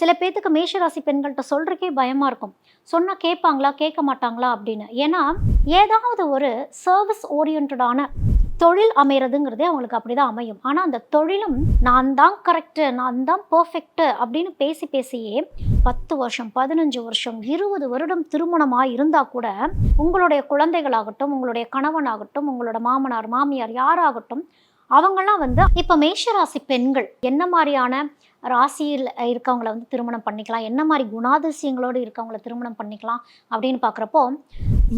சில பேத்துக்கு மேஷராசி பெண்கள்கிட்ட சொல்கிறக்கே பயமாக இருக்கும். சொன்னால் கேட்பாங்களா கேட்க மாட்டாங்களா அப்படின்னு. ஏன்னா ஏதாவது ஒரு சர்வீஸ் ஓரியன்டான தொழில் அமைகிறதுங்கிறதே அவங்களுக்கு அப்படி தான் அமையும். ஆனால் அந்த தொழிலும் நான் தான் கரெக்டு, நான் தான் பர்ஃபெக்ட்டு அப்படின்னு பேசி பேசியே 10 வருஷம், 15 வருஷம், 20 வருடம் திருமணமாக இருந்தால் கூட உங்களுடைய குழந்தைகளாகட்டும், உங்களுடைய கணவனாகட்டும், உங்களோட மாமனார், மாமியார் யாராகட்டும், அவங்கெல்லாம் இப்போ மேஷராசி பெண்கள் என்ன மாதிரியான ராசியில் இருக்கவங்கள திருமணம் பண்ணிக்கலாம், என்ன மாதிரி குணாதிசயங்களோடு இருக்கவங்கள திருமணம் பண்ணிக்கலாம் அப்படின்னு பார்க்குறப்போ,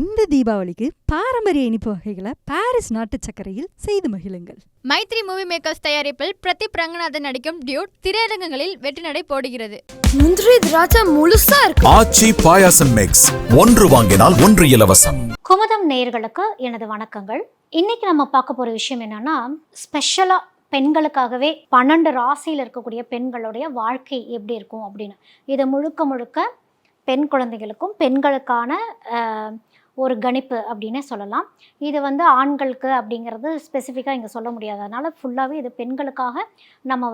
இந்த தீபாவளிக்கு பாரம்பரிய இனிப்பு வகைகளை பாரிஸ் நாட்டு சர்க்கரையில் செய்து மகிழுங்கள். மைத்ரி மூவி மேக்கர்ஸ் தயாரிப்பில் பிரதீப் ரங்கநாதன் நடிக்கும் டியூட் திரையரங்குகளில் வெற்றி நடை போடுகிறது. முந்திரி திராட்சை முழுசா இருக்கு. ஆச்சி பாயாசம் மிக்ஸ், ஒன்று வாங்கினால் ஒன்று இலவசம். குமுதம் நேயர்களுக்கு எனது வணக்கங்கள். இன்னைக்கு நம்ம பார்க்க போற விஷயம் என்னன்னா, ஸ்பெஷலா பெண்களுக்காகவே 12 ராசியில் இருக்கக்கூடிய பெண்களுடைய வாழ்க்கை எப்படி இருக்கும் அப்படின்னு. இது முழுக்க முழுக்க பெண் குழந்தைகளுக்கும் பெண்களுக்கான ஒரு கணிப்பு அப்படின்னே சொல்லலாம். இது ஆண்களுக்கு அப்படிங்கிறது ஸ்பெசிஃபிக்காக இங்கே சொல்ல முடியாது. அதனால் ஃபுல்லாகவே இது பெண்களுக்காக நம்ம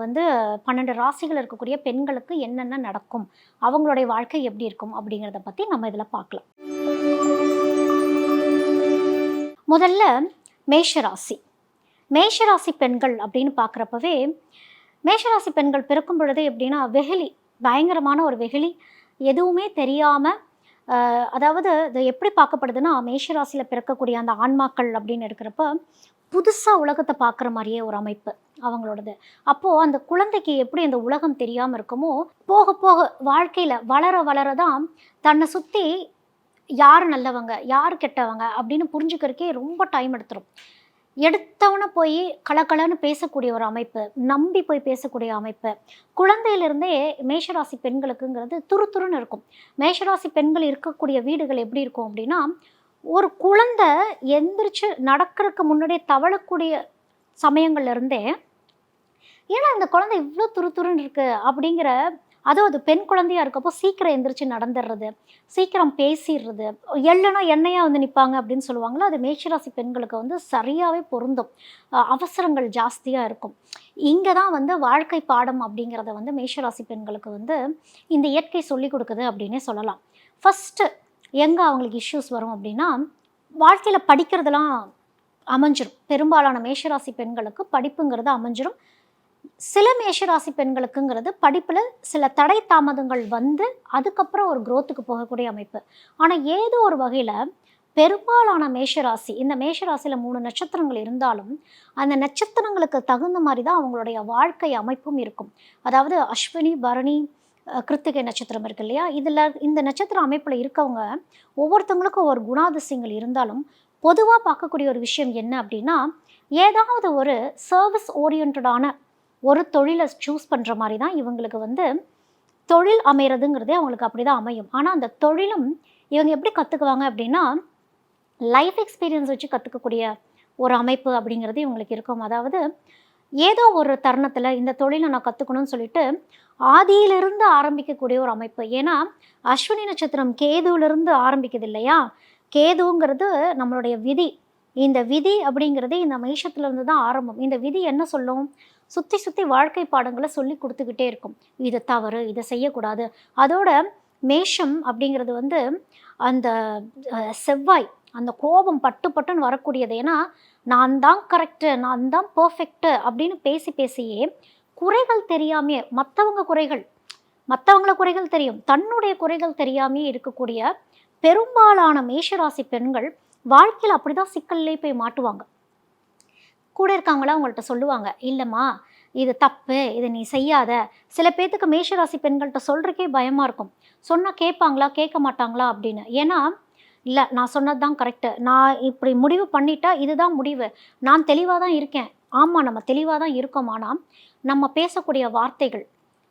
12 ராசிகள் இருக்கக்கூடிய பெண்களுக்கு என்னென்ன நடக்கும், அவங்களுடைய வாழ்க்கை எப்படி இருக்கும் அப்படிங்கிறத பற்றி நம்ம இதில் பார்க்கலாம். முதல்ல மேஷராசி. மேஷராசி பெண்கள் அப்படின்னு பார்க்குறப்பவே, மேஷராசி பெண்கள் பிறக்கும் பொழுது எப்படின்னா வெகுளி, பயங்கரமான ஒரு வெகுளி, எதுவுமே தெரியாமல், அதாவது இது எப்படி பார்க்கப்படுதுன்னா, மேஷராசியில் பிறக்கக்கூடிய அந்த ஆன்மாக்கள் அப்படின்னு இருக்கிறப்ப புதுசாக உலகத்தை பார்க்குற மாதிரியே ஒரு அமைப்பு அவங்களோடது. அப்போது அந்த குழந்தைக்கு எப்படி அந்த உலகம் தெரியாமல் இருக்குமோ, போக போக வாழ்க்கையில் வளர வளர தான் தன்னை சுற்றி யார் நல்லவங்க யார் கெட்டவங்க அப்படின்னு புரிஞ்சுக்கிறதுக்கே ரொம்ப டைம் எடுத்தவனை போய் கலக்கலன்னு பேசக்கூடிய ஒரு அமைப்பு, நம்பி போய் பேசக்கூடிய அமைப்பு குழந்தையிலிருந்தே மேஷராசி பெண்களுக்குங்கிறது துருத்துருன்னு இருக்கும். மேஷராசி பெண்கள் இருக்கக்கூடிய வீடுகள் எப்படி இருக்கும் அப்படின்னா, ஒரு குழந்தை எந்திரிச்சு நடக்கிறதுக்கு முன்னாடியே தவழக்கூடிய சமயங்கள்லேருந்தே, ஏன்னா இந்த குழந்தை இவ்வளோ துருத்துருன்னு இருக்குது அப்படிங்கிற, அதுவும் அது பெண் குழந்தையாக இருக்கப்போ சீக்கிரம் எந்திரிச்சு நடந்துடுறது, சீக்கிரம் பேசிடுறது, எள்ளனா எண்ணெயாக நிற்பாங்க அப்படின்னு சொல்லுவாங்களோ, அது மேஷராசி பெண்களுக்கு சரியாகவே பொருந்தும். அவசரங்கள் ஜாஸ்தியாக இருக்கும். இங்கே தான் வாழ்க்கை பாடம் அப்படிங்கிறத மேஷராசி பெண்களுக்கு இந்த இயற்கை சொல்லி கொடுக்குது அப்படின்னே சொல்லலாம். ஃபஸ்ட்டு எங்கே அவங்களுக்கு இஷ்யூஸ் வரும் அப்படின்னா, வாழ்க்கையில் படிக்கிறதுலாம் அமைஞ்சிரும். பெரும்பாலான மேஷராசி பெண்களுக்கு படிப்புங்கிறது அமைஞ்சிரும். சில மேஷராசி பெண்களுக்குங்கிறது படிப்பில் சில தடை தாமதங்கள் அதுக்கப்புறம் ஒரு குரோத்துக்கு போகக்கூடிய அமைப்பு. ஆனால் ஏதோ ஒரு வகையில் பெரும்பாலான மேஷராசி, இந்த மேஷராசியில் 3 நட்சத்திரங்கள் இருந்தாலும் அந்த நட்சத்திரங்களுக்கு தகுந்த மாதிரி தான் அவங்களுடைய வாழ்க்கை அமைப்பும் இருக்கும். அதாவது அஸ்வினி, பரணி, கிருத்திகை நட்சத்திரம் இருக்கு இல்லையா, இதில் இந்த நட்சத்திர அமைப்பில் இருக்கவங்க ஒவ்வொருத்தவங்களுக்கும் ஒரு குணாதிசயங்கள் இருந்தாலும் பொதுவாக பார்க்கக்கூடிய ஒரு விஷயம் என்ன அப்படின்னா, ஏதாவது ஒரு சர்வீஸ் ஓரியன்டான ஒரு தொழிலை சூஸ் பண்ணுற மாதிரி தான் இவங்களுக்கு தொழில் அமைகிறதுங்கிறதே அவங்களுக்கு அப்படி தான் அமையும். ஆனால் அந்த தொழிலும் இவங்க எப்படி கற்றுக்குவாங்க அப்படின்னா, லைஃப் எக்ஸ்பீரியன்ஸ் வச்சு கற்றுக்கக்கூடிய ஒரு அமைப்பு அப்படிங்கிறது இவங்களுக்கு இருக்கும். அதாவது ஏதோ ஒரு தருணத்தில் இந்த தொழிலை நான் கற்றுக்கணும்னு சொல்லிட்டு ஆதியிலிருந்து ஆரம்பிக்கக்கூடிய ஒரு அமைப்பு. ஏன்னா அஸ்வினி நட்சத்திரம் கேதுவிலிருந்து ஆரம்பிக்குது இல்லையா, கேதுங்கிறது நம்மளுடைய விதி. இந்த விதி அப்படிங்கிறது இந்த மேஷத்துலேருந்து தான் ஆரம்பம். இந்த விதி என்ன சொல்லும், சுற்றி சுற்றி வாழ்க்கை பாடங்களை சொல்லி கொடுத்துக்கிட்டே இருக்கும். இது தவறு, இதை செய்யக்கூடாது. அதோட மேஷம் அப்படிங்கிறது அந்த செவ்வாய், அந்த கோபம் பட்டு பட்டுன்னு வரக்கூடியது. ஏன்னா நான் தான் கரெக்டு, நான் தான் பர்ஃபெக்டு அப்படின்னு பேசி பேசியே குறைகள் தெரியாமையே, மற்றவங்கள குறைகள் தெரியும், தன்னுடைய குறைகள் தெரியாமையே இருக்கக்கூடிய பெரும்பாலான மேஷராசி பெண்கள் வாழ்க்கையில் அப்படி தான் சிக்கல்லே போய் மாட்டுவாங்க. கூட இருக்காங்களா அவங்கள்ட்ட சொல்லுவாங்க, இல்லைம்மா இது தப்பு, இதை நீ செய்யாத. சில பேத்துக்கு மேஷராசி பெண்கள்கிட்ட சொல்கிறக்கே பயமாக இருக்கும். சொன்னால் கேட்பாங்களா கேட்க மாட்டாங்களா அப்படின்னு. ஏன்னா இல்லை நான் சொன்னது தான் கரெக்டு, நான் இப்படி முடிவு பண்ணிட்டா இதுதான் முடிவு, நான் தெளிவாக தான் இருக்கேன். ஆமாம், நம்ம தெளிவாக தான் இருக்கோம். ஆனால் நம்ம பேசக்கூடிய வார்த்தைகள்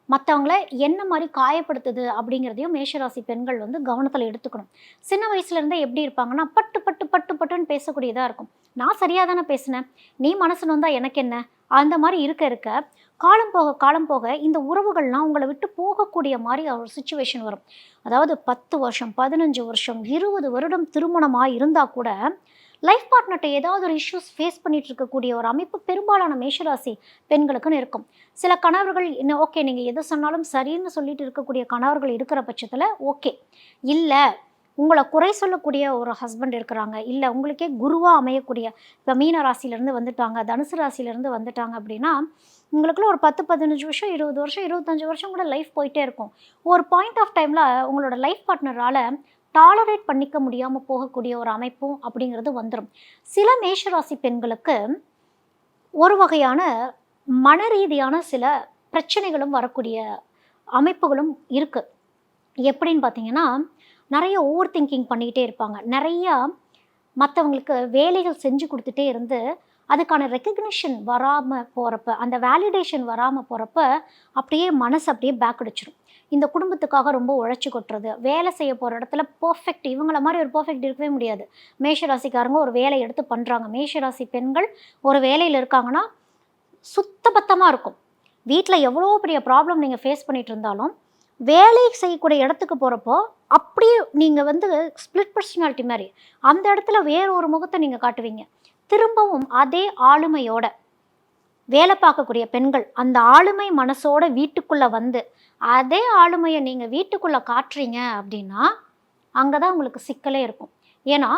மற்றவங்கள என்ன மாதிரி காயப்படுத்துது அப்படிங்கிறதையும் மேஷராசி பெண்கள் கவனத்தில் எடுத்துக்கணும். சின்ன வயசுலேருந்தே எப்படி இருப்பாங்கன்னா, பட்டு பட்டு பட்டு பட்டுன்னு பேசக்கூடியதாக இருக்கும். நான் சரியாக தானே பேசினேன், நீ மனசு நொந்தா எனக்கு என்ன, அந்த மாதிரி இருக்க காலம் போக இந்த உறவுகள்லாம் உங்களை விட்டு போகக்கூடிய மாதிரி ஒரு சுச்சுவேஷன் வரும். அதாவது 10 வருஷம், 15 வருஷம், 20 வருடம் திருமணமாக இருந்தால் கூட லைஃப் பார்ட்னர்கிட்ட ஏதாவது ஒரு இஷ்யூஸ் ஃபேஸ் பண்ணிட்டு இருக்கக்கூடிய ஒரு அமைப்பு பெரும்பாலான மேஷராசி பெண்களுக்குன்னு இருக்கும். சில கணவர்கள் என்ன ஓகே நீங்கள் எது சொன்னாலும் சரின்னு சொல்லிட்டு இருக்கக்கூடிய கணவர்கள் இருக்கிற பட்சத்தில் ஓகே, இல்லை உங்களை குறை சொல்லக்கூடிய ஒரு ஹஸ்பண்ட் இருக்கிறாங்க, இல்லை உங்களுக்கே குருவாக அமையக்கூடிய, இப்போ மீன ராசியிலேருந்து வந்துட்டாங்க, தனுசு ராசியிலேருந்து வந்துட்டாங்க அப்படின்னா உங்களுக்குள்ள ஒரு 10-15 வருஷம், 20 வருஷம், 25 வருஷம் கூட லைஃப் போயிட்டே இருக்கும். ஒரு பாயிண்ட் ஆஃப் டைமில் உங்களோட லைஃப் பார்ட்னரால் டாலரேட் பண்ணிக்க முடியாமல் போகக்கூடிய ஒரு அமைப்பும் அப்படிங்கிறது வந்துடும். சில மேஷராசி பெண்களுக்கு ஒரு வகையான மன ரீதியான சில பிரச்சனைகளும் வரக்கூடிய அமைப்புகளும் இருக்குது. எப்படின்னு பார்த்தீங்கன்னா, நிறைய ஓவர் திங்கிங் பண்ணிக்கிட்டே இருப்பாங்க. நிறையா மற்றவங்களுக்கு வேலைகள் செஞ்சு கொடுத்துட்டே இருந்து அதுக்கான ரெக்கக்னிஷன் வராமல் போகிறப்ப, அந்த வேலிடேஷன் வராமல் போகிறப்ப அப்படியே மனசு அப்படியே பேக் அடிச்சிடும். இந்த குடும்பத்துக்காக ரொம்ப உழைச்சி கொட்டுறது, வேலை செய்ய போகிற இடத்துல பர்ஃபெக்ட், இவங்கள மாதிரி ஒரு பர்ஃபெக்ட் இருக்கவே முடியாது. மேஷராசிக்காரங்க ஒரு வேலையை எடுத்து பண்ணுறாங்க, மேஷராசி பெண்கள் ஒரு வேலையில் இருக்காங்கன்னா சுத்தபத்தமாக இருக்கும். வீட்டில் எவ்வளோ பெரிய ப்ராப்ளம் நீங்கள் ஃபேஸ் பண்ணிகிட்டு இருந்தாலும் வேலை செய்யக்கூடிய இடத்துக்கு போகிறப்போ அப்படியே நீங்கள் வந்து ஸ்பிளிட் பர்சனாலிட்டி மாதிரி அந்த இடத்துல வேற ஒரு முகத்தை நீங்கள் காட்டுவீங்க. திரும்பவும் அதே ஆளுமையோட வேலை பார்க்கக்கூடிய பெண்கள் அந்த ஆளுமை மனசோட வீட்டுக்குள்ளே வந்து அதே ஆளுமையை நீங்கள் வீட்டுக்குள்ளே காட்டுறீங்க அப்படின்னா அங்கே தான் உங்களுக்கு சிக்கலே இருக்கும். ஏன்னா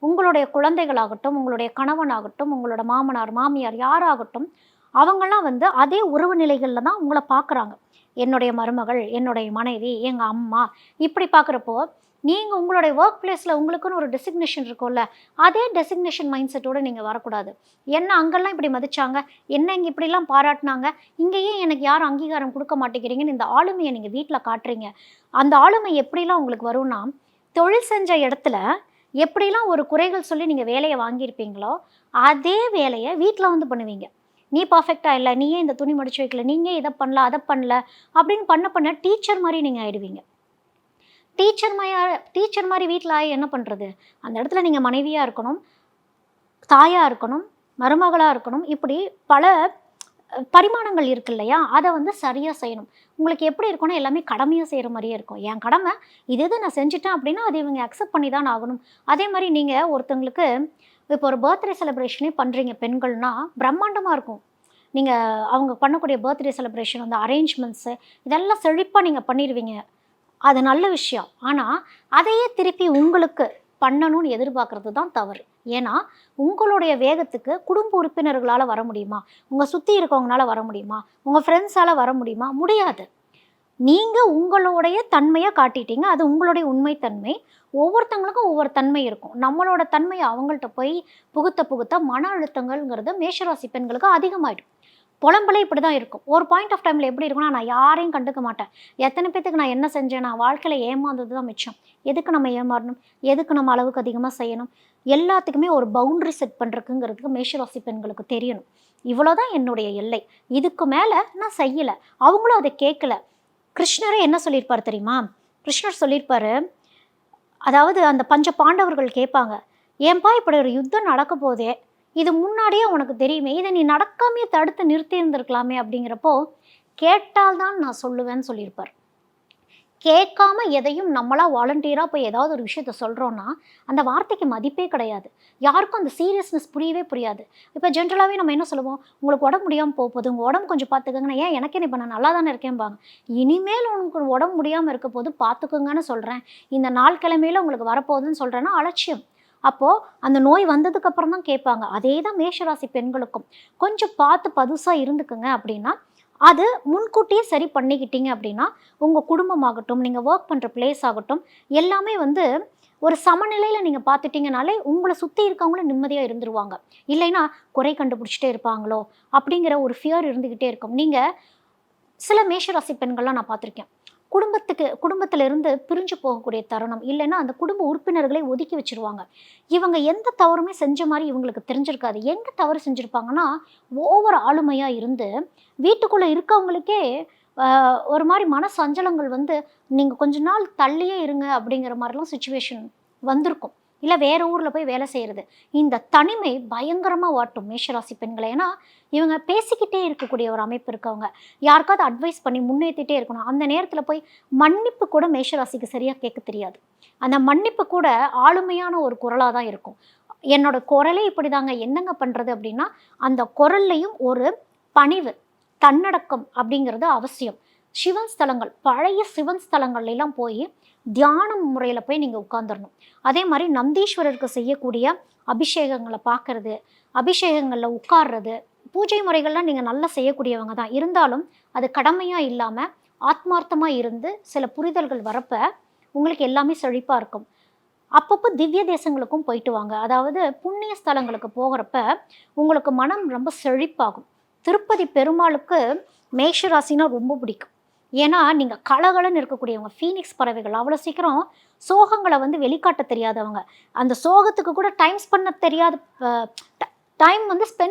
உங்களுடைய குழந்தைகளாகட்டும், உங்களுடைய கணவனாகட்டும், உங்களோட மாமனார் மாமியார் யாராகட்டும், அவங்கெல்லாம் வந்து அதே உறவு நிலைகளில் தான் உங்களை பார்க்குறாங்க. என்னுடைய மருமகள், என்னுடைய மனைவி, எங்கள் அம்மா, இப்படி பார்க்குறப்போ நீங்கள் உங்களுடைய ஒர்க் பிளேஸில் உங்களுக்குன்னு ஒரு டெசிக்னேஷன் இருக்கும்ல, அதே டெசிக்னேஷன் மைண்ட் செட்டோடு நீங்கள் வரக்கூடாது. என்ன அங்கெல்லாம் இப்படி மதிச்சாங்க, என்ன இங்கே இப்படிலாம் பாராட்டினாங்க, இங்கேயே எனக்கு யாரும் அங்கீகாரம் கொடுக்க மாட்டேங்கிறீங்கன்னு இந்த ஆளுமையை நீங்கள் வீட்டில் காட்டுறீங்க. அந்த ஆளுமை எப்படிலாம் உங்களுக்கு வரும்னா, தொழில் செஞ்ச இடத்துல எப்படிலாம் ஒரு குறைகள் சொல்லி நீங்கள் வேலையை வாங்கியிருப்பீங்களோ அதே வேலையை வீட்டில் வந்து பண்ணுவீங்க. நீ பர்ஃபெக்டாக இல்லை, நீயே இந்த துணி மடிச்சு வைக்கல, நீங்கள் இதை பண்ணல அதை பண்ணல அப்படின்னு பண்ண டீச்சர் மாதிரி நீங்கள் ஆயிடுவீங்க. டீச்சர் மாதிரி வீட்டில் ஆகி என்ன பண்ணுறது? அந்த இடத்துல நீங்கள் மனைவியாக இருக்கணும், தாயாக இருக்கணும், மருமகளாக இருக்கணும், இப்படி பல பரிமாணங்கள் இருக்கு இல்லையா, அதை வந்து சரியாக செய்யணும். உங்களுக்கு எப்படி இருக்குன்னா எல்லாமே கடமையாக செய்கிற மாதிரியே இருக்கும். என் கடமை இது நான் செஞ்சுட்டேன் அப்படின்னா அது இவங்க அக்செப்ட் பண்ணி தான் ஆகணும். அதே மாதிரி நீங்கள் ஒருத்தவங்களுக்கு இப்போ ஒரு பர்த்டே செலிப்ரேஷனே பண்ணுறீங்க பெண்கள்னா பிரம்மாண்டமாக இருக்கும். நீங்கள் அவங்க பண்ணக்கூடிய பர்த்டே செலிப்ரேஷன், அந்த அரேஞ்ச்மெண்ட்ஸு இதெல்லாம் செழிப்பாக நீங்கள் பண்ணிடுவீங்க. அது நல்ல விஷயம். ஆனால் அதையே திருப்பி உங்களுக்கு பண்ணணும்னு எதிர்பார்க்குறது தான் தவறு. ஏன்னா உங்களுடைய வேகத்துக்கு குடும்ப உறுப்பினர்களால் வர முடியுமா? உங்கள் சுற்றி இருக்கவங்களால வர முடியுமா? உங்கள் ஃப்ரெண்ட்ஸால் வர முடியுமா? முடியாது. நீங்கள் உங்களுடைய தன்மையை காட்டிட்டீங்க, அது உங்களுடைய உண்மைத்தன்மை. ஒவ்வொருத்தங்களுக்கும் ஒவ்வொரு தன்மை இருக்கும். நம்மளோட தன்மையை அவங்கள்ட்ட போய் புகுத்த மன அழுத்தங்கள்ங்கிறது மேஷராசி பெண்களுக்கு அதிகமாகிடும். புலம்பலே இப்படி தான் இருக்கும். ஒரு பாயிண்ட் ஆஃப் டைமில் எப்படி இருக்குன்னா, நான் யாரையும் கண்டுக்க மாட்டேன், எத்தனை பேத்துக்கு நான் என்ன செஞ்சேன், நான் வாழ்க்கையில் ஏமாந்தது தான் மிச்சம், எதுக்கு நம்ம ஏமாறணும், எதுக்கு நம்ம அளவுக்கு அதிகமாக செய்யணும், எல்லாத்துக்குமே ஒரு பவுண்ட்ரி செட் பண்ணுறதுங்கிறதுக்கு மேஷராசி பெண்களுக்கு தெரியணும். இவ்வளோதான் என்னுடைய எல்லை, இதுக்கு மேலே நான் செய்யலை. அவங்களும் அதை கேட்கல. கிருஷ்ணரே என்ன சொல்லியிருப்பார் தெரியுமா? கிருஷ்ணர் சொல்லியிருப்பார், அதாவது அந்த பஞ்ச பாண்டவர்கள் கேட்பாங்க, ஏன்பா இப்படி ஒரு யுத்தம் நடக்க போதே, இது முன்னாடியே உனக்கு தெரியுமே, இதை நீ நடக்காமையே தடுத்து நிறுத்தி இருந்திருக்கலாமே அப்படிங்கிறப்போ, கேட்டால்தான் நான் சொல்லுவேன்னு சொல்லியிருப்பார். கேட்காம எதையும் நம்மளாக வாலண்டியராக போய் ஏதாவது ஒரு விஷயத்த சொல்கிறோன்னா அந்த வார்த்தைக்கு மதிப்பே கிடையாது. யாருக்கும் அந்த சீரியஸ்னஸ் புரியவே புரியாது. இப்போ ஜென்ரலாகவே நம்ம என்ன சொல்லுவோம், உங்களுக்கு உடம்பு முடியாமல் போகுது, உங்கள் உடம்பு கொஞ்சம் பார்த்துக்கோங்கண்ணா. ஏன் எனக்கே இப்போ நான் நல்லா தானே இருக்கேன்பாங்க. இனிமேல் உங்களுக்கு உடம்பு முடியாமல் இருக்க போது பார்த்துக்கோங்கன்னு சொல்கிறேன், இந்த நாள் கிழமையில் உங்களுக்கு வரப்போகுதுன்னு சொல்கிறேன்னா அலட்சியம். அப்போது அந்த நோய் வந்ததுக்கப்புறம் தான் கேட்பாங்க. அதே தான் மேஷராசி பெண்களுக்கும். கொஞ்சம் பார்த்து பதுசாக இருந்துக்குங்க அப்படின்னா, அது முன்கூட்டியே சரி பண்ணிக்கிட்டீங்க அப்படின்னா உங்கள் குடும்பமாகட்டும், நீங்கள் ஒர்க் பண்ணுற பிளேஸ் ஆகட்டும், எல்லாமே வந்து ஒரு சமநிலையில் நீங்கள் பார்த்துட்டிங்கனாலே உங்களை சுற்றி இருக்கவங்களும் நிம்மதியாக இருந்துருவாங்க. இல்லைன்னா குறை கண்டுபிடிச்சிட்டே இருப்பாங்களோ அப்படிங்கிற ஒரு ஃபியர் இருந்துக்கிட்டே இருக்கும். நீங்கள் சில மேஷராசி பெண்கள்லாம் நான் பார்த்துருக்கேன், குடும்பத்தில் இருந்து பிரிஞ்சு போகக்கூடிய தருணம், இல்லைன்னா அந்த குடும்ப உறுப்பினர்களை ஒதுக்கி வச்சுருவாங்க. இவங்க எந்த தவறுமே செஞ்ச மாதிரி இவங்களுக்கு தெரிஞ்சிருக்காது. எங்கே தவறு செஞ்சுருப்பாங்கன்னா, ஓவர் ஆளுமையாக இருந்து வீட்டுக்குள்ளே இருக்கவங்களுக்கே ஒரு மாதிரி மன சஞ்சலங்கள் வந்து நீங்கள் கொஞ்ச நாள் தள்ளியே இருங்க அப்படிங்கிற மாதிரிலாம் சுச்சுவேஷன் வந்திருக்கும். இல்லை வேறு ஊரில் போய் வேலை செய்கிறது. இந்த தனிமை பயங்கரமாக வாட்டும் மேஷராசி பெண்களை. ஏன்னா இவங்க பேசிக்கிட்டே இருக்கக்கூடிய ஒரு அமைப்பு இருக்கவங்க, யாருக்காவது அட்வைஸ் பண்ணி முன்னேற்றிட்டே இருக்கணும். அந்த நேரத்தில் போய் மன்னிப்பு கூட மேஷராசிக்கு சரியாக கேட்க தெரியாது. அந்த மன்னிப்பு கூட ஆளுமையான ஒரு குரலாக தான் இருக்கும். என்னோட குரலே இப்படி தாங்க, என்னங்க பண்ணுறது அப்படின்னா, அந்த குரல்லையும் ஒரு பணிவு, தன்னடக்கம் அப்படிங்கிறது அவசியம். சிவன் ஸ்தலங்கள், பழைய சிவன் ஸ்தலங்கள்லாம் போய் தியானம் முறையில் போய் நீங்கள் உட்காந்துடணும். அதே மாதிரி நந்தீஸ்வரருக்கு செய்யக்கூடிய அபிஷேகங்களை பார்க்கறது, அபிஷேகங்களில் உட்கார்றது, பூஜை முறைகள்லாம் நீங்கள் நல்லா செய்யக்கூடியவங்க தான். இருந்தாலும் அது கடமையாக இல்லாமல் ஆத்மார்த்தமாக இருந்து சில புரிதல்கள் வரப்ப உங்களுக்கு எல்லாமே செழிப்பாக இருக்கும். அப்பப்போ திவ்ய தேசங்களுக்கும் போயிட்டு வாங்க. அதாவது புண்ணிய ஸ்தலங்களுக்கு போகிறப்ப உங்களுக்கு மனம் ரொம்ப செழிப்பாகும். திருப்பதி பெருமாளுக்கு மேஷராசினா ரொம்ப பிடிக்கும். ஏன்னா நீங்கள் கலகலன்னு இருக்கக்கூடியவங்க, ஃபீனிக்ஸ் பறவைகள். அவ்வளோ சீக்கிரம் சோகங்களை வந்து வெளிக்காட்ட தெரியாதவங்க, அந்த சோகத்துக்கு கூட டைம் ஸ்பெண்ட்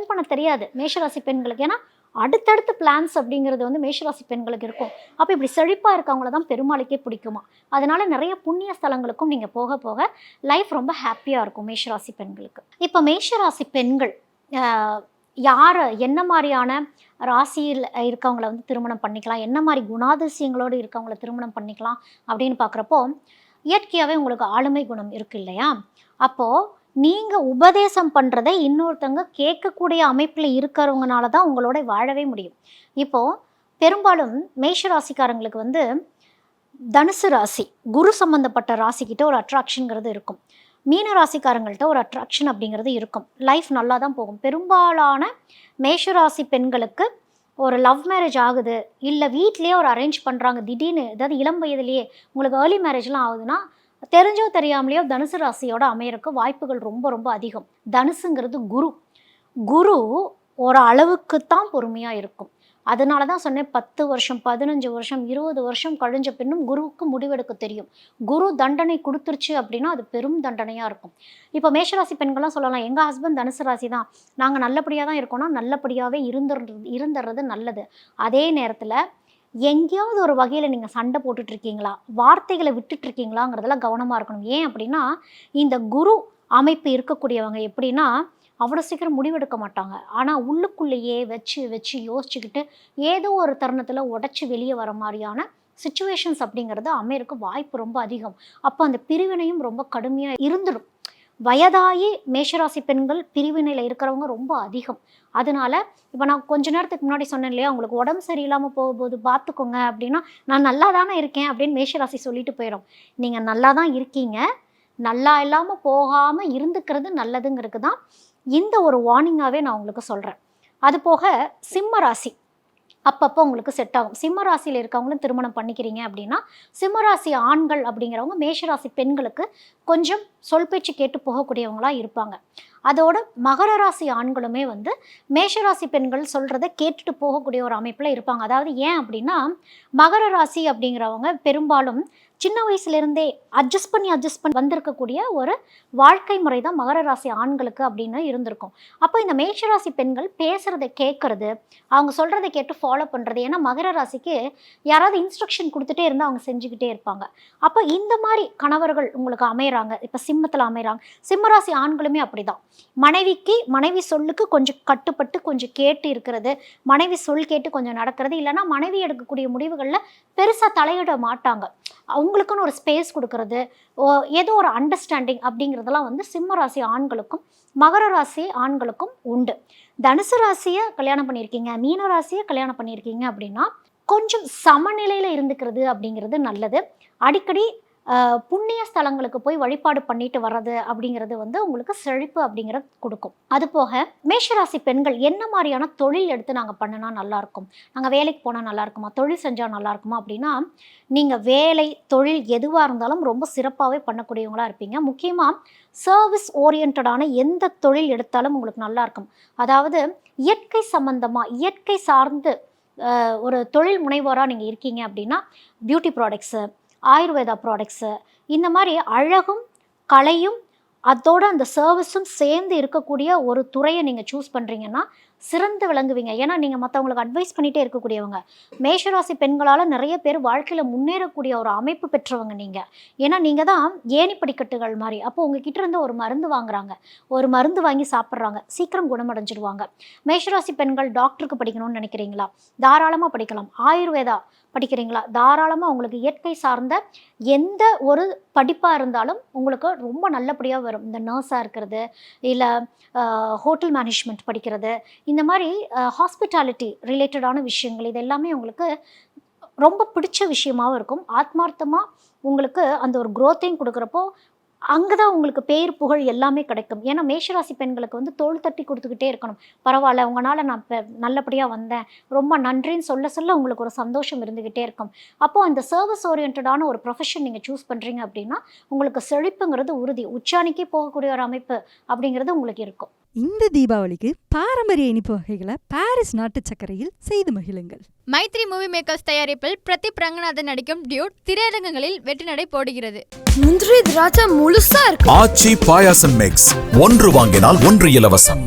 பண்ண தெரியாது மேஷராசி பெண்களுக்கு. ஏன்னா அடுத்தடுத்து பிளான்ஸ் அப்படிங்கிறது வந்து மேஷராசி பெண்களுக்கு இருக்கும். அப்போ இப்படி செழிப்பாக இருக்கவங்கள தான் பெருமாளுக்கே பிடிக்குமா. அதனால நிறைய புண்ணிய ஸ்தலங்களுக்கும் நீங்கள் போக போக லைஃப் ரொம்ப ஹாப்பியாக இருக்கும் மேஷராசி பெண்களுக்கு. இப்போ மேஷராசி பெண்கள் யார் என்ன மாதிரியான ராசியில் இருக்கவங்கள வந்து திருமணம் பண்ணிக்கலாம், என்ன மாதிரி குணாதிசயங்களோடு இருக்கவங்கள திருமணம் பண்ணிக்கலாம் அப்படின்னு பார்க்குறப்போ, இயற்கையாகவே உங்களுக்கு ஆளுமை குணம் இருக்குது இல்லையா. அப்போது நீங்கள் உபதேசம் பண்ணுறதை இன்னொருத்தங்க கேட்கக்கூடிய அமைப்பில் இருக்கிறவங்கனால தான் உங்களோட வாழவே முடியும். இப்போது பெரும்பாலும் மேஷராசிக்காரங்களுக்கு வந்து தனுசு ராசி, குரு சம்மந்தப்பட்ட ராசிக்கிட்ட ஒரு அட்ராக்ஷனுங்கிறது இருக்கும். மீன ராசிக்காரங்கள்ட்ட ஒரு அட்ராக்ஷன் அப்படிங்கிறது இருக்கும். லைஃப் நல்லா தான் போகும். பெரும்பாலான மேஷராசி பெண்களுக்கு ஒரு லவ் மேரேஜ் ஆகுது, இல்லை வீட்லேயே ஒரு அரேஞ்ச் பண்ணுறாங்க திடீர்னு, ஏதாவது இளம் வயதுலேயே உங்களுக்கு ஏர்லி மேரேஜ்லாம் ஆகுதுன்னா தெரிஞ்சோ தெரியாமலேயோ தனுசு ராசியோட அமையறக்கு வாய்ப்புகள் ரொம்ப ரொம்ப அதிகம். தனுசுங்கிறது குரு ஒரு அளவுக்கு தான் பொறுமையாக இருக்கும். அதனால தான் சொன்னேன், 10 வருஷம் 15 வருஷம் 20 வருஷம் கழிஞ்ச பின்னும் குருவுக்கு முடிவெடுக்க தெரியும். குரு தண்டனை கொடுத்துருச்சு அப்படின்னா அது பெரும் தண்டனையாக இருக்கும். இப்போ மேஷராசி பெண்கள்லாம் சொல்லலாம், எங்கள் ஹஸ்பண்ட் தனுசு ராசி தான், நாங்கள் நல்லபடியாக தான் இருக்கோம்னா நல்லபடியாகவே இருந்துடுறது நல்லது. அதே நேரத்தில் எங்கேயாவது ஒரு வகையில் நீங்கள் சண்டை போட்டுட்ருக்கீங்களா, வார்த்தைகளை விட்டுட்ருக்கீங்களாங்கிறதெல்லாம் கவனமாக இருக்கணும். ஏன் அப்படின்னா இந்த குரு அமைப்பு இருக்கக்கூடியவங்க எப்படின்னா அவ்வளோ சீக்கிரம் முடிவெடுக்க மாட்டாங்க. ஆனால் உள்ளுக்குள்ளேயே வச்சு யோசிச்சுக்கிட்டு ஏதோ ஒரு தருணத்தில் உடச்சி வெளியே வர மாதிரியான சிச்சுவேஷன்ஸ் அப்படிங்கிறது அமையறக்கு வாய்ப்பு ரொம்ப அதிகம். அப்போ அந்த பிரிவினையும் ரொம்ப கடுமையாக இருந்துடும். வயதாகி மேஷராசி பெண்கள் பிரிவினையில் இருக்கிறவங்க ரொம்ப அதிகம். அதனால இப்போ நான் கொஞ்ச நேரத்துக்கு முன்னாடி சொன்னேன் இல்லையா, உங்களுக்கு உடம்பு சரியில்லாமல் போகும்போது பார்த்துக்கோங்க அப்படின்னா, நான் நல்லா தானே இருக்கேன் அப்படின்னு மேஷராசி சொல்லிட்டு போயிடும். நீங்கள் நல்லா தான் இருக்கீங்க, நல்லா இல்லாமல் போகாமல் இருந்துக்கிறது நல்லதுங்கிறது தான் இந்த ஒரு வார்னிங்காகவே நான் உங்களுக்கு சொல்கிறேன். அது போக சிம்ம ராசி அப்பப்போ உங்களுக்கு செட் ஆகும். சிம்ம ராசியில் இருக்கவங்களும் திருமணம் பண்ணிக்கிறீங்க அப்படின்னா, சிம்மராசி ஆண்கள் அப்படிங்கிறவங்க மேஷராசி பெண்களுக்கு கொஞ்சம் சொல் பேச்சு கேட்டு போகக்கூடியவங்களாக இருப்பாங்க. அதோட மகர ராசி ஆண்களுமே வந்து மேஷராசி பெண்கள் சொல்கிறத கேட்டுட்டு போகக்கூடிய ஒரு அமைப்பில் இருப்பாங்க. அதாவது ஏன் அப்படின்னா, மகர ராசி அப்படிங்கிறவங்க பெரும்பாலும் சின்ன வயசுலேருந்தே அட்ஜஸ்ட் பண்ணி வந்திருக்கக்கூடிய ஒரு வாழ்க்கை முறை தான் மகர ராசி ஆண்களுக்கு அப்படின்னு இருந்திருக்கும். அப்போ இந்த மேஷராசி பெண்கள் பேசுகிறத கேட்குறது, அவங்க சொல்கிறத கேட்டு ஃபாலோ பண்ணுறது. ஏன்னா மகர ராசிக்கு யாராவது இன்ஸ்ட்ரக்ஷன் கொடுத்துட்டே இருந்தால் அவங்க செஞ்சுக்கிட்டே இருப்பாங்க. அப்போ இந்த மாதிரி கணவர்கள் உங்களுக்கு அமைகிறாங்க. இப்போ சிம்மத்தில் அமைகிறாங்க. சிம்மராசி ஆண்களுமே அப்படி தான். மனைவி சொல்லுக்கு கொஞ்சம் கட்டுப்பட்டு கொஞ்சம் கேட்டு இருக்கிறது, மனைவி சொல் கேட்டு கொஞ்சம் நடக்கிறது, இல்லைனா மனைவி எடுக்கக்கூடிய முடிவுகளில் பெருசாக தலையிட மாட்டாங்க. அவங்களுக்குன்னு ஒரு ஸ்பேஸ் கொடுக்கறது, ஏதோ ஒரு அண்டர்ஸ்டாண்டிங் அப்படிங்கிறதெல்லாம் வந்து சிம்ம ராசி ஆண்களுக்கும் மகர ராசி ஆண்களுக்கும் உண்டு. தனுசு ராசியை கல்யாணம் பண்ணியிருக்கீங்க, மீன ராசியை கல்யாணம் பண்ணியிருக்கீங்க அப்படின்னா கொஞ்சம் சமநிலையில் இருந்துக்கிறது அப்படிங்கிறது நல்லது. அடிக்கடி புண்ணிய ஸ்தலங்களுக்கு போய் வழிபாடு பண்ணிட்டு வர்றது அப்படிங்கிறது வந்து உங்களுக்கு செழிப்பு அப்படிங்கிறது கொடுக்கும். அது போக மேஷராசி பெண்கள் என்ன மாதிரியான தொழில் எடுத்து நாங்கள் பண்ணினா நல்லாயிருக்கும், நாங்கள் வேலைக்கு போனால் நல்லா இருக்குமா, தொழில் செஞ்சால் நல்லா இருக்குமா அப்படின்னா, நீங்கள் வேலை தொழில் எதுவாக இருந்தாலும் ரொம்ப சிறப்பாகவே பண்ணக்கூடியவங்களாக இருப்பீங்க. முக்கியமாக சர்வீஸ் ஓரியன்டான எந்த தொழில் எடுத்தாலும் உங்களுக்கு நல்லாயிருக்கும். அதாவது இயற்கை சம்பந்தமாக இயற்கை சார்ந்து ஒரு தொழில் முனைவோராக நீங்கள் இருக்கீங்க அப்படின்னா, பியூட்டி ப்ராடக்ட்ஸு, ஆயுர்வேதா ப்ராடக்ட்ஸு, இந்த மாதிரி அழகும் கலையும் அதோட அந்த சர்வீஸும் சேர்ந்து இருக்கக்கூடிய ஒரு துறையை நீங்கள் சூஸ் பண்ணுறீங்கன்னா சிறந்து விளங்குவீங்க. ஏன்னா நீங்கள் மற்றவங்களுக்கு அட்வைஸ் பண்ணிகிட்டே இருக்கக்கூடியவங்க. மேஷராசி பெண்களால் நிறைய பேர் வாழ்க்கையில் முன்னேறக்கூடிய ஒரு அமைப்பு பெற்றவங்க நீங்கள். ஏன்னா நீங்கள் தான் ஏணி படிக்கட்டுகள் மாதிரி. அப்போ உங்ககிட்ட இருந்து ஒரு மருந்து வாங்குறாங்க, ஒரு மருந்து வாங்கி சாப்பிட்றாங்க, சீக்கிரம் குணமடைஞ்சிடுவாங்க. மேஷராசி பெண்கள் டாக்டருக்கு படிக்கணும்னு நினைக்கிறீங்களா? தாராளமாக படிக்கலாம். ஆயுர்வேதா படிக்கிறீங்களா? தாராளமாக உங்களுக்கு இயற்கை சார்ந்த எந்த ஒரு படிப்பாக இருந்தாலும் உங்களுக்கு ரொம்ப நல்லபடியாக வரும். இந்த நர்ஸாக இருக்கிறது, இல்லை ஹோட்டல் மேனேஜ்மெண்ட் படிக்கிறது, இந்த மாதிரி ஹாஸ்பிட்டாலிட்டி ரிலேட்டடான விஷயங்கள், இது எல்லாமே உங்களுக்கு ரொம்ப பிடிச்ச விஷயமாகவும் இருக்கும். ஆத்மார்த்தமாக உங்களுக்கு அந்த ஒரு க்ரோத்தையும் கொடுக்குறப்போ அங்கே தான் உங்களுக்கு பேர் புகழ் எல்லாமே கிடைக்கும். ஏன்னா மேஷராசி பெண்களுக்கு வந்து தோள் தட்டி கொடுத்துக்கிட்டே இருக்கணும். பரவாயில்ல, உங்களால் நான் நல்லபடியாக வந்தேன், ரொம்ப நன்றின்னு சொல்ல சொல்ல உங்களுக்கு ஒரு சந்தோஷம் இருந்துக்கிட்டே இருக்கும். அப்போது அந்த சர்வீஸ் ஓரியன்டான ஒரு ப்ரொஃபஷன் நீங்கள் சூஸ் பண்ணுறீங்க அப்படின்னா உங்களுக்கு செழிப்புங்கிறது உறுதி. உச்சாணிக்கே போகக்கூடிய ஒரு அமைப்பு அப்படிங்கிறது உங்களுக்கு இருக்கும். இந்த தீபாவளிக்கு பாரம்பரிய இனிப்பு வகைகளை பாரிஸ் நாட்டு சர்க்கரையில் செய்து மகிழுங்கள். மைத்ரி மூவி மேக்கர்ஸ் தயாரிப்பில் பிரதீப் ரங்கநாதன் நடிக்கும் டியூட் திரையரங்குகளில் வெற்றி நடை போடுகிறது. முந்திரி திராட்சை முழுசா இருக்கு. ஆச்சி பாயாசம் மிக்ஸ், ஒன்று வாங்கினால் ஒன்று இலவசம்.